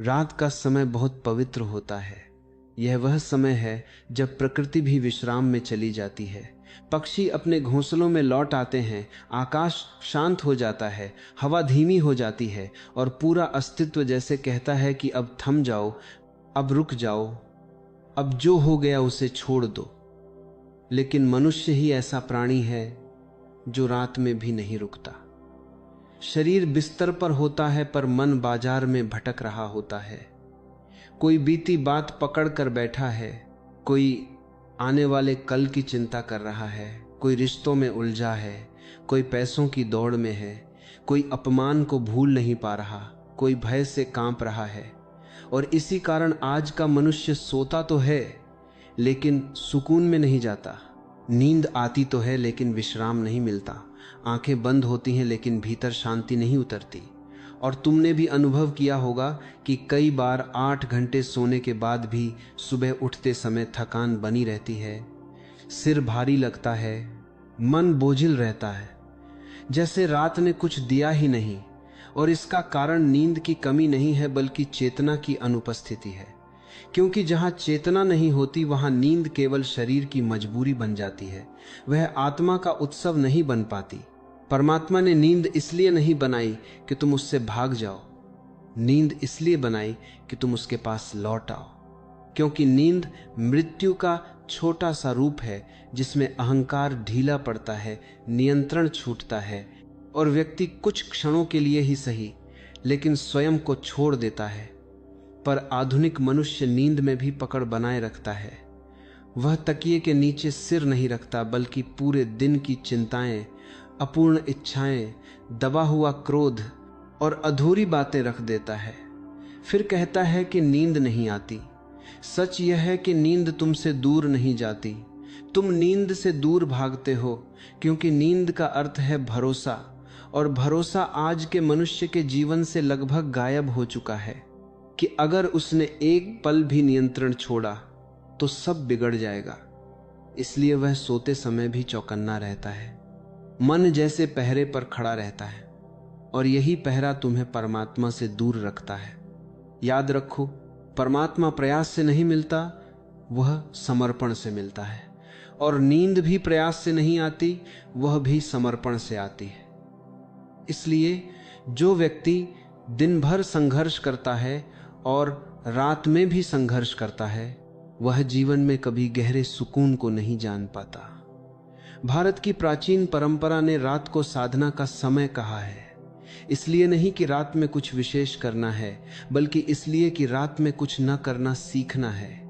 रात का समय बहुत पवित्र होता है। यह वह समय है जब प्रकृति भी विश्राम में चली जाती है। पक्षी अपने घोंसलों में लौट आते हैं, आकाश शांत हो जाता है, हवा धीमी हो जाती है और पूरा अस्तित्व जैसे कहता है कि अब थम जाओ, अब रुक जाओ, अब जो हो गया उसे छोड़ दो। लेकिन मनुष्य ही ऐसा प्राणी है जो रात में भी नहीं रुकता। शरीर बिस्तर पर होता है पर मन बाजार में भटक रहा होता है। कोई बीती बात पकड़ कर बैठा है, कोई आने वाले कल की चिंता कर रहा है, कोई रिश्तों में उलझा है, कोई पैसों की दौड़ में है, कोई अपमान को भूल नहीं पा रहा, कोई भय से कांप रहा है। और इसी कारण आज का मनुष्य सोता तो है लेकिन सुकून में नहीं जाता। नींद आती तो है लेकिन विश्राम नहीं मिलता। आंखें बंद होती हैं लेकिन भीतर शांति नहीं उतरती। और तुमने भी अनुभव किया होगा कि कई बार 8 घंटे सोने के बाद भी सुबह उठते समय थकान बनी रहती है, सिर भारी लगता है, मन बोझिल रहता है, जैसे रात ने कुछ दिया ही नहीं। और इसका कारण नींद की कमी नहीं है बल्कि चेतना की अनुपस्थिति है। क्योंकि जहाँ चेतना नहीं होती वहाँ नींद केवल शरीर की मजबूरी बन जाती है, वह आत्मा का उत्सव नहीं बन पाती। परमात्मा ने नींद इसलिए नहीं बनाई कि तुम उससे भाग जाओ, नींद इसलिए बनाई कि तुम उसके पास लौट आओ। क्योंकि नींद मृत्यु का छोटा सा रूप है जिसमें अहंकार ढीला पड़ता है, नियंत्रण छूटता है और व्यक्ति कुछ क्षणों के लिए ही सही लेकिन स्वयं को छोड़ देता है। पर आधुनिक मनुष्य नींद में भी पकड़ बनाए रखता है। वह तकिए के नीचे सिर नहीं रखता बल्कि पूरे दिन की चिंताएं, अपूर्ण इच्छाएं, दबा हुआ क्रोध और अधूरी बातें रख देता है। फिर कहता है कि नींद नहीं आती। सच यह है कि नींद तुमसे दूर नहीं जाती, तुम नींद से दूर भागते हो। क्योंकि नींद का अर्थ है भरोसा, और भरोसा आज के मनुष्य के जीवन से लगभग गायब हो चुका है कि अगर उसने एक पल भी नियंत्रण छोड़ा तो सब बिगड़ जाएगा। इसलिए वह सोते समय भी चौकन्ना रहता है, मन जैसे पहरे पर खड़ा रहता है। और यही पहरा तुम्हें परमात्मा से दूर रखता है। याद रखो, परमात्मा प्रयास से नहीं मिलता, वह समर्पण से मिलता है। और नींद भी प्रयास से नहीं आती, वह भी समर्पण से आती है। इसलिए जो व्यक्ति दिन भर संघर्ष करता है और रात में भी संघर्ष करता है, वह जीवन में कभी गहरे सुकून को नहीं जान पाता। भारत की प्राचीन परंपरा ने रात को साधना का समय कहा है। इसलिए नहीं कि रात में कुछ विशेष करना है, बल्कि इसलिए कि रात में कुछ न करना सीखना है।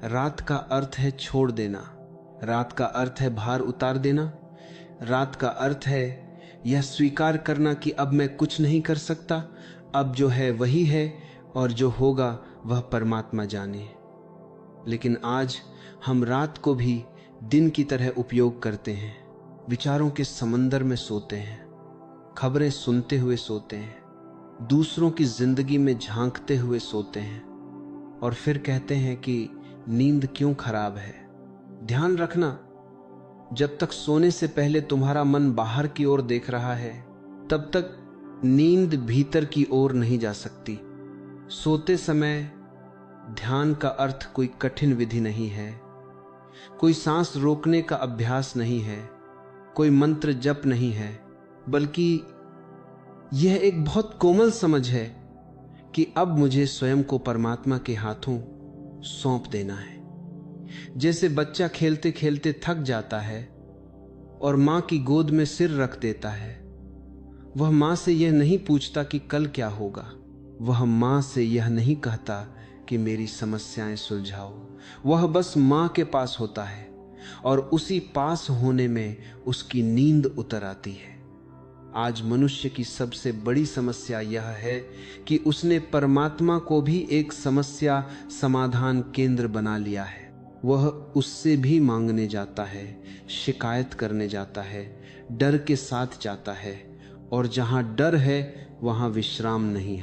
रात का अर्थ है छोड़ देना, रात का अर्थ है भार उतार देना, रात का अर्थ है यह स्वीकार करना कि अब मैं कुछ नहीं कर सकता, अब जो है वही है और जो होगा वह परमात्मा जाने। लेकिन आज हम रात को भी दिन की तरह उपयोग करते हैं, विचारों के समंदर में सोते हैं, खबरें सुनते हुए सोते हैं, दूसरों की जिंदगी में झांकते हुए सोते हैं और फिर कहते हैं कि नींद क्यों खराब है। ध्यान रखना, जब तक सोने से पहले तुम्हारा मन बाहर की ओर देख रहा है, तब तक नींद भीतर की ओर नहीं जा सकती। सोते समय ध्यान का अर्थ कोई कठिन विधि नहीं है, कोई सांस रोकने का अभ्यास नहीं है, कोई मंत्र जप नहीं है, बल्कि यह एक बहुत कोमल समझ है कि अब मुझे स्वयं को परमात्मा के हाथों सौंप देना है। जैसे बच्चा खेलते खेलते थक जाता है और मां की गोद में सिर रख देता है। वह मां से यह नहीं पूछता कि कल क्या होगा, वह मां से यह नहीं कहता कि मेरी समस्याएं सुलझाओ। वह बस मां के पास होता है और उसी पास होने में उसकी नींद उतर आती है। आज मनुष्य की सबसे बड़ी समस्या यह है कि उसने परमात्मा को भी एक समस्या समाधान केंद्र बना लिया है। वह उससे भी मांगने जाता है, शिकायत करने जाता है, डर के साथ जाता है, और जहां डर है वहां विश्राम नहीं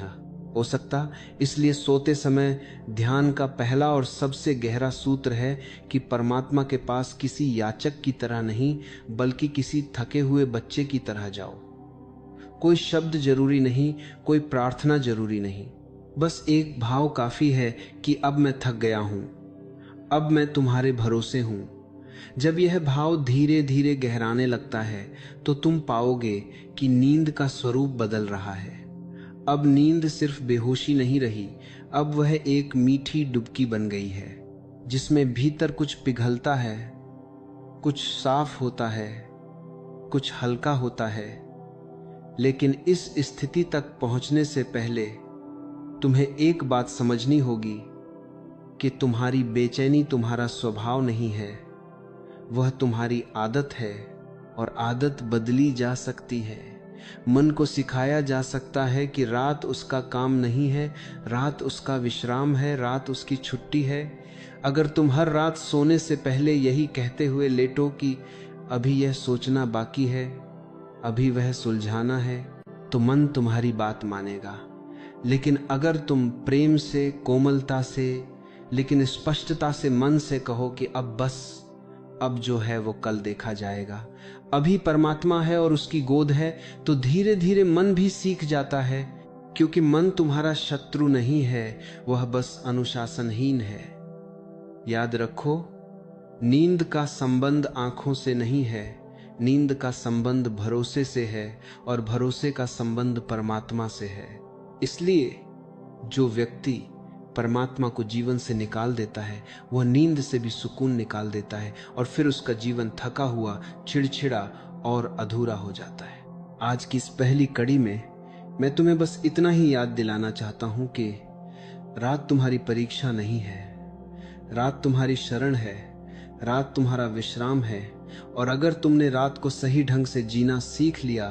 हो सकता। इसलिए सोते समय ध्यान का पहला और सबसे गहरा सूत्र है कि परमात्मा के पास किसी याचक की तरह नहीं, बल्कि किसी थके हुए बच्चे की तरह जाओ। कोई शब्द जरूरी नहीं, कोई प्रार्थना जरूरी नहीं, बस एक भाव काफी है कि अब मैं थक गया हूं, अब मैं तुम्हारे भरोसे हूं। जब यह भाव धीरे धीरे गहराने लगता है तो तुम पाओगे कि नींद का स्वरूप बदल रहा है। अब नींद सिर्फ बेहोशी नहीं रही, अब वह एक मीठी डुबकी बन गई है जिसमें भीतर कुछ पिघलता है, कुछ साफ होता है, कुछ हल्का होता है। लेकिन इस स्थिति तक पहुंचने से पहले तुम्हें एक बात समझनी होगी कि तुम्हारी बेचैनी तुम्हारा स्वभाव नहीं है, वह तुम्हारी आदत है। और आदत बदली जा सकती है। मन को सिखाया जा सकता है कि रात उसका काम नहीं है, रात उसका विश्राम है, रात उसकी छुट्टी है। अगर तुम हर रात सोने से पहले यही कहते हुए लेटो कि अभी यह सोचना बाकी है, अभी वह सुलझाना है, तो मन तुम्हारी बात मानेगा। लेकिन अगर तुम प्रेम से, कोमलता से, लेकिन स्पष्टता से मन से कहो कि अब बस, अब जो है वो कल देखा जाएगा, अभी परमात्मा है और उसकी गोद है, तो धीरे धीरे मन भी सीख जाता है। क्योंकि मन तुम्हारा शत्रु नहीं है, वह बस अनुशासनहीन है। याद रखो, नींद का संबंध आंखों से नहीं है, नींद का संबंध भरोसे से है और भरोसे का संबंध परमात्मा से है। इसलिए जो व्यक्ति परमात्मा को जीवन से निकाल देता है, वह नींद से भी सुकून निकाल देता है और फिर उसका जीवन थका हुआ, चिड़चिड़ा और अधूरा हो जाता है। आज की इस पहली कड़ी में मैं तुम्हें बस इतना ही याद दिलाना चाहता हूं कि रात तुम्हारी परीक्षा नहीं है, रात तुम्हारी शरण है, रात तुम्हारा विश्राम है। और अगर तुमने रात को सही ढंग से जीना सीख लिया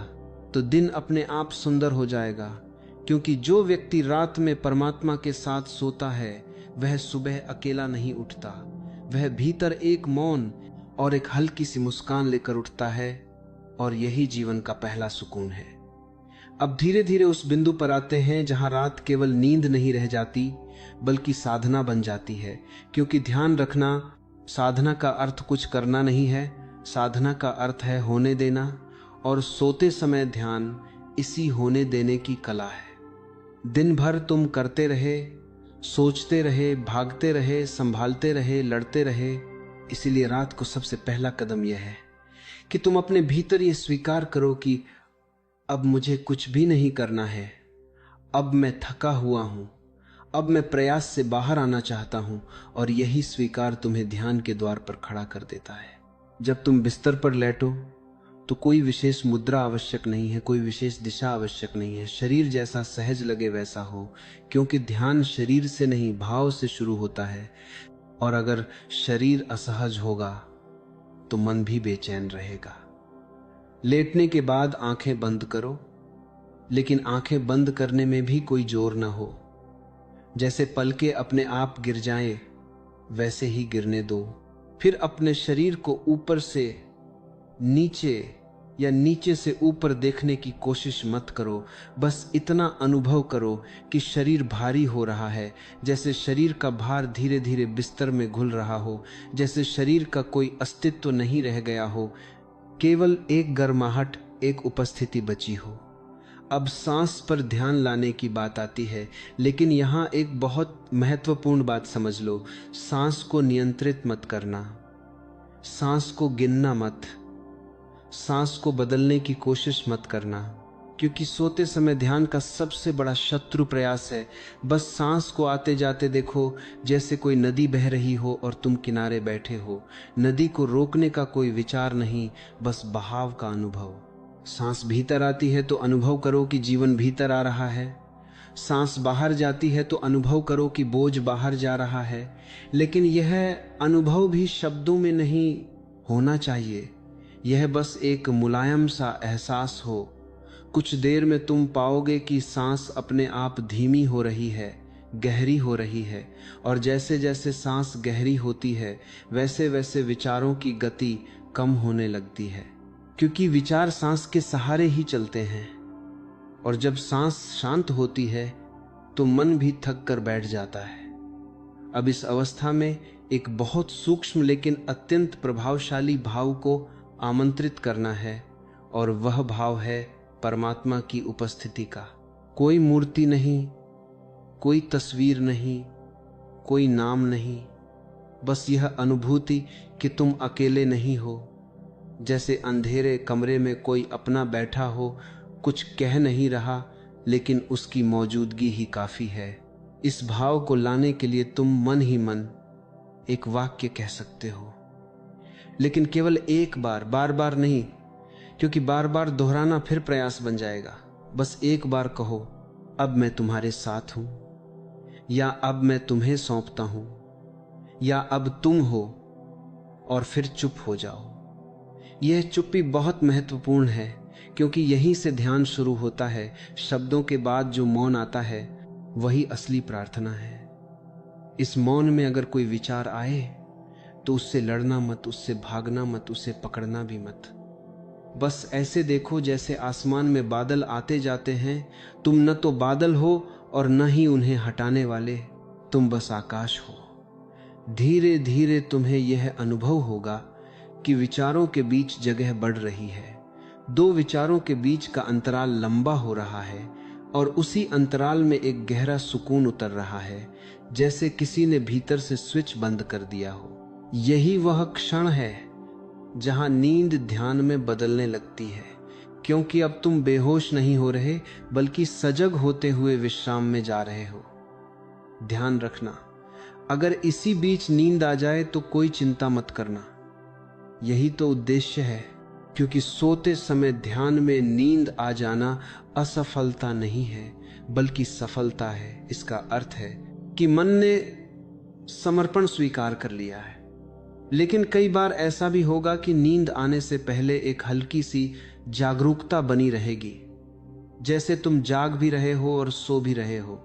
तो दिन अपने आप सुंदर हो जाएगा। क्योंकि जो व्यक्ति रात में परमात्मा के साथ सोता है वह सुबह अकेला नहीं उठता, वह भीतर एक मौन और एक हल्की सी मुस्कान लेकर उठता है। और यही जीवन का पहला सुकून है। अब धीरे धीरे उस बिंदु पर आते हैं जहां रात केवल नींद नहीं रह जाती बल्कि साधना बन जाती है। क्योंकि ध्यान रखना, साधना का अर्थ कुछ करना नहीं है, साधना का अर्थ है होने देना। और सोते समय ध्यान इसी होने देने की कला है। दिन भर तुम करते रहे, सोचते रहे, भागते रहे, संभालते रहे, लड़ते रहे। इसीलिए रात को सबसे पहला कदम यह है कि तुम अपने भीतर ये स्वीकार करो कि अब मुझे कुछ भी नहीं करना है, अब मैं थका हुआ हूं, अब मैं प्रयास से बाहर आना चाहता हूं। और यही स्वीकार तुम्हें ध्यान के द्वार पर खड़ा कर देता है। जब तुम बिस्तर पर लेटो तो कोई विशेष मुद्रा आवश्यक नहीं है, कोई विशेष दिशा आवश्यक नहीं है। शरीर जैसा सहज लगे वैसा हो, क्योंकि ध्यान शरीर से नहीं भाव से शुरू होता है। और अगर शरीर असहज होगा तो मन भी बेचैन रहेगा। लेटने के बाद आंखें बंद करो, लेकिन आंखें बंद करने में भी कोई जोर न हो। जैसे पलके अपने आप गिर जाएं वैसे ही गिरने दो। फिर अपने शरीर को ऊपर से नीचे या नीचे से ऊपर देखने की कोशिश मत करो। बस इतना अनुभव करो कि शरीर भारी हो रहा है, जैसे शरीर का भार धीरे धीरे बिस्तर में घुल रहा हो, जैसे शरीर का कोई अस्तित्व नहीं रह गया हो, केवल एक गर्माहट, एक उपस्थिति बची हो। अब सांस पर ध्यान लाने की बात आती है, लेकिन यहाँ एक बहुत महत्वपूर्ण बात समझ लो। सांस को नियंत्रित मत करना, सांस को गिनना मत, सांस को बदलने की कोशिश मत करना। क्योंकि सोते समय ध्यान का सबसे बड़ा शत्रु प्रयास है। बस सांस को आते जाते देखो, जैसे कोई नदी बह रही हो और तुम किनारे बैठे हो। नदी को रोकने का कोई विचार नहीं, बस बहाव का अनुभव। सांस भीतर आती है तो अनुभव करो कि जीवन भीतर आ रहा है, सांस बाहर जाती है तो अनुभव करो कि बोझ बाहर जा रहा है। लेकिन यह अनुभव भी शब्दों में नहीं होना चाहिए, यह बस एक मुलायम सा एहसास हो। कुछ देर में तुम पाओगे कि सांस अपने आप धीमी हो रही है, गहरी हो रही है। और जैसे जैसे सांस गहरी होती है वैसे वैसे विचारों की गति कम होने लगती है, क्योंकि विचार सांस के सहारे ही चलते हैं। और जब सांस शांत होती है तो मन भी थक कर बैठ जाता है। अब इस अवस्था में एक बहुत सूक्ष्म लेकिन अत्यंत प्रभावशाली भाव को आमंत्रित करना है, और वह भाव है परमात्मा की उपस्थिति का। कोई मूर्ति नहीं, कोई तस्वीर नहीं, कोई नाम नहीं, बस यह अनुभूति कि तुम अकेले नहीं हो। जैसे अंधेरे कमरे में कोई अपना बैठा हो, कुछ कह नहीं रहा, लेकिन उसकी मौजूदगी ही काफी है। इस भाव को लाने के लिए तुम मन ही मन एक वाक्य कह सकते हो, लेकिन केवल एक बार, बार बार नहीं, क्योंकि बार बार दोहराना फिर प्रयास बन जाएगा। बस एक बार कहो, अब मैं तुम्हारे साथ हूं, या अब मैं तुम्हें सौंपता हूं, या अब तुम हो, और फिर चुप हो जाओ। यह चुप्पी बहुत महत्वपूर्ण है, क्योंकि यहीं से ध्यान शुरू होता है। शब्दों के बाद जो मौन आता है वही असली प्रार्थना है। इस मौन में अगर कोई विचार आए तो उससे लड़ना मत, उससे भागना मत, उसे पकड़ना भी मत। बस ऐसे देखो जैसे आसमान में बादल आते जाते हैं। तुम न तो बादल हो और न ही उन्हें हटाने वाले, तुम बस आकाश हो। धीरे धीरे तुम्हें यह अनुभव होगा कि विचारों के बीच जगह बढ़ रही है। दो विचारों के बीच का अंतराल लंबा हो रहा है और उसी अंतराल में एक गहरा सुकून उतर रहा है, जैसे किसी ने भीतर से स्विच बंद कर दिया हो। यही वह क्षण है जहां नींद ध्यान में बदलने लगती है, क्योंकि अब तुम बेहोश नहीं हो रहे, बल्कि सजग होते हुए विश्राम में जा रहे हो। ध्यान रखना, अगर इसी बीच नींद आ जाए तो कोई चिंता मत करना। यही तो उद्देश्य है, क्योंकि सोते समय ध्यान में नींद आ जाना असफलता नहीं है, बल्कि सफलता है। इसका अर्थ है कि मन ने समर्पण स्वीकार कर लिया है। लेकिन कई बार ऐसा भी होगा कि नींद आने से पहले एक हल्की सी जागरूकता बनी रहेगी, जैसे तुम जाग भी रहे हो और सो भी रहे हो।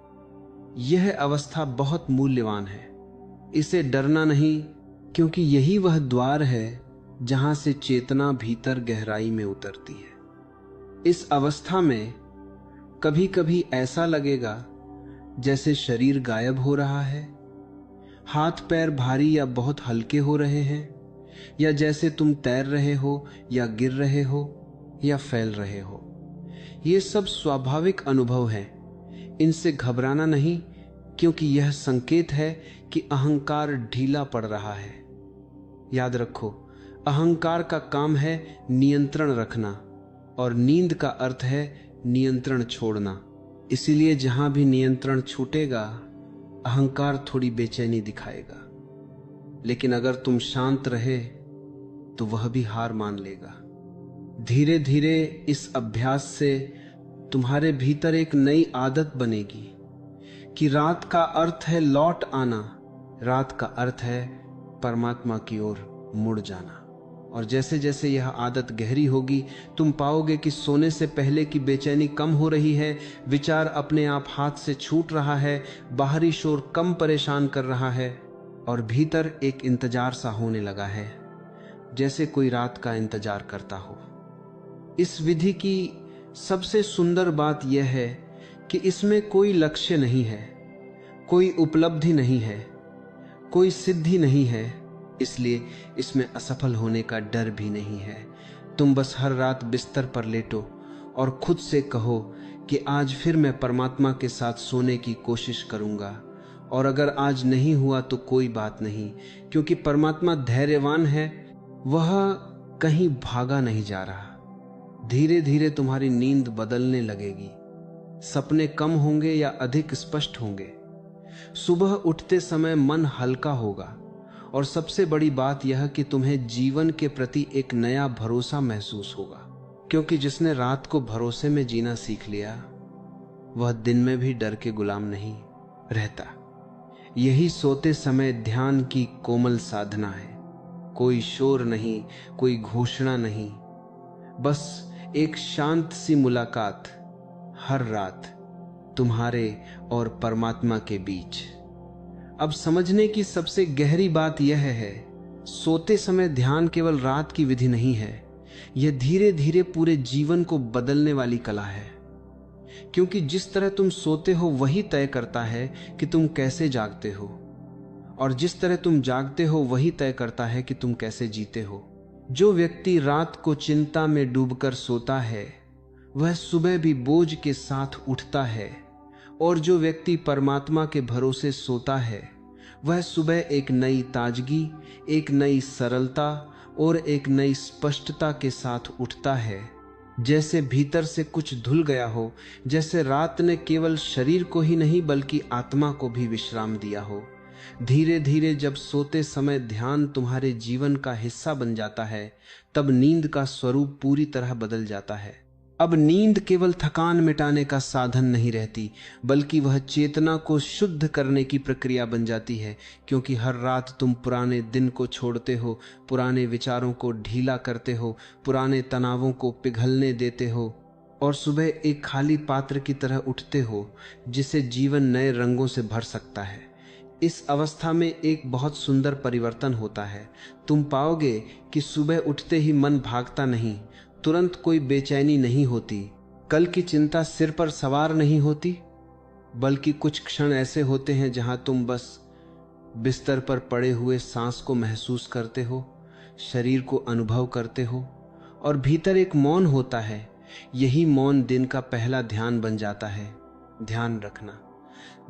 यह अवस्था बहुत मूल्यवान है, इसे डरना नहीं, क्योंकि यही वह द्वार है जहां से चेतना भीतर गहराई में उतरती है। इस अवस्था में कभी कभी ऐसा लगेगा जैसे शरीर गायब हो रहा है, हाथ पैर भारी या बहुत हल्के हो रहे हैं, या जैसे तुम तैर रहे हो या गिर रहे हो या फैल रहे हो। ये सब स्वाभाविक अनुभव हैं, इनसे घबराना नहीं, क्योंकि यह संकेत है कि अहंकार ढीला पड़ रहा है। याद रखो, अहंकार का काम है नियंत्रण रखना, और नींद का अर्थ है नियंत्रण छोड़ना। इसीलिए जहां भी नियंत्रण छूटेगा, अहंकार थोड़ी बेचैनी दिखाएगा, लेकिन अगर तुम शांत रहे तो वह भी हार मान लेगा। धीरे धीरे इस अभ्यास से तुम्हारे भीतर एक नई आदत बनेगी कि रात का अर्थ है लौट आना, रात का अर्थ है परमात्मा की ओर मुड़ जाना। और जैसे जैसे यह आदत गहरी होगी, तुम पाओगे कि सोने से पहले की बेचैनी कम हो रही है, विचार अपने आप हाथ से छूट रहा है, बाहरी शोर कम परेशान कर रहा है, और भीतर एक इंतजार सा होने लगा है, जैसे कोई रात का इंतजार करता हो। इस विधि की सबसे सुंदर बात यह है कि इसमें कोई लक्ष्य नहीं है, कोई उपलब्धि नहीं है, कोई सिद्धि नहीं है, इसलिए इसमें असफल होने का डर भी नहीं है। तुम बस हर रात बिस्तर पर लेटो और खुद से कहो कि आज फिर मैं परमात्मा के साथ सोने की कोशिश करूंगा, और अगर आज नहीं हुआ तो कोई बात नहीं, क्योंकि परमात्मा धैर्यवान है, वह कहीं भागा नहीं जा रहा। धीरे धीरे तुम्हारी नींद बदलने लगेगी, सपने कम होंगे या अधिक स्पष्ट होंगे। सुबह उठते समय मन हल्का होगा, और सबसे बड़ी बात यह कि तुम्हें जीवन के प्रति एक नया भरोसा महसूस होगा, क्योंकि जिसने रात को भरोसे में जीना सीख लिया, वह दिन में भी डर के गुलाम नहीं रहता। यही सोते समय ध्यान की कोमल साधना है। कोई शोर नहीं, कोई घोषणा नहीं, बस एक शांत सी मुलाकात हर रात तुम्हारे और परमात्मा के बीच। अब समझने की सबसे गहरी बात यह है, सोते समय ध्यान केवल रात की विधि नहीं है, यह धीरे धीरे पूरे जीवन को बदलने वाली कला है। क्योंकि जिस तरह तुम सोते हो वही तय करता है कि तुम कैसे जागते हो, और जिस तरह तुम जागते हो वही तय करता है कि तुम कैसे जीते हो। जो व्यक्ति रात को चिंता में डूबकर सोता है, वह सुबह भी बोझ के साथ उठता है, और जो व्यक्ति परमात्मा के भरोसे सोता है वह सुबह एक नई ताजगी, एक नई सरलता और एक नई स्पष्टता के साथ उठता है, जैसे भीतर से कुछ धुल गया हो, जैसे रात ने केवल शरीर को ही नहीं बल्कि आत्मा को भी विश्राम दिया हो। धीरे धीरे जब सोते समय ध्यान तुम्हारे जीवन का हिस्सा बन जाता है, तब नींद का स्वरूप पूरी तरह बदल जाता है। अब नींद केवल थकान मिटाने का साधन नहीं रहती, बल्कि वह चेतना को शुद्ध करने की प्रक्रिया बन जाती है, क्योंकि हर रात तुम पुराने दिन को छोड़ते हो, पुराने विचारों को ढीला करते हो, पुराने तनावों को पिघलने देते हो और सुबह एक खाली पात्र की तरह उठते हो जिसे जीवन नए रंगों से भर सकता है। इस अवस्था में एक बहुत सुंदर परिवर्तन होता है। तुम पाओगे कि सुबह उठते ही मन भागता नहीं, तुरंत कोई बेचैनी नहीं होती, कल की चिंता सिर पर सवार नहीं होती, बल्कि कुछ क्षण ऐसे होते हैं जहां तुम बस बिस्तर पर पड़े हुए सांस को महसूस करते हो, शरीर को अनुभव करते हो और भीतर एक मौन होता है। यही मौन दिन का पहला ध्यान बन जाता है। ध्यान रखना।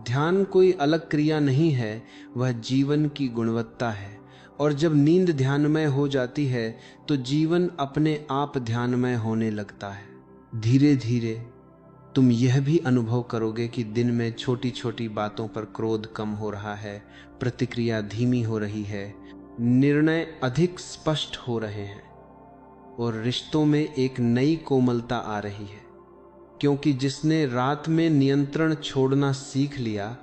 ध्यान कोई अलग क्रिया नहीं है, वह जीवन की गुणवत्ता है। और जब नींद ध्यानमय हो जाती है तो जीवन अपने आप ध्यानमय होने लगता है। धीरे धीरे तुम यह भी अनुभव करोगे कि दिन में छोटी छोटी बातों पर क्रोध कम हो रहा है, प्रतिक्रिया धीमी हो रही है, निर्णय अधिक स्पष्ट हो रहे हैं और रिश्तों में एक नई कोमलता आ रही है, क्योंकि जिसने रात में नियंत्रण छोड़ना सीख लिया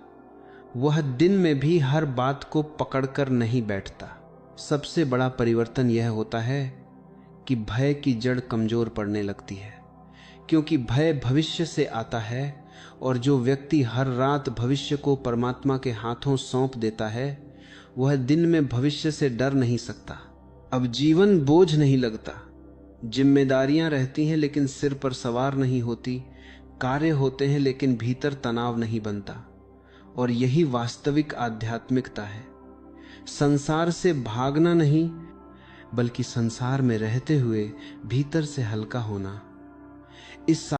वह दिन में भी हर बात को पकड़कर नहीं बैठता। सबसे बड़ा परिवर्तन यह होता है कि भय की जड़ कमजोर पड़ने लगती है, क्योंकि भय भविष्य से आता है और जो व्यक्ति हर रात भविष्य को परमात्मा के हाथों सौंप देता है वह दिन में भविष्य से डर नहीं सकता। अब जीवन बोझ नहीं लगता, जिम्मेदारियां रहती हैं लेकिन सिर पर सवार नहीं होती, कार्य होते हैं लेकिन भीतर तनाव नहीं बनता। और यही वास्तविक आध्यात्मिकता है। संसार से भागना नहीं, बल्कि संसार में रहते हुए भीतर से हल्का होना। इस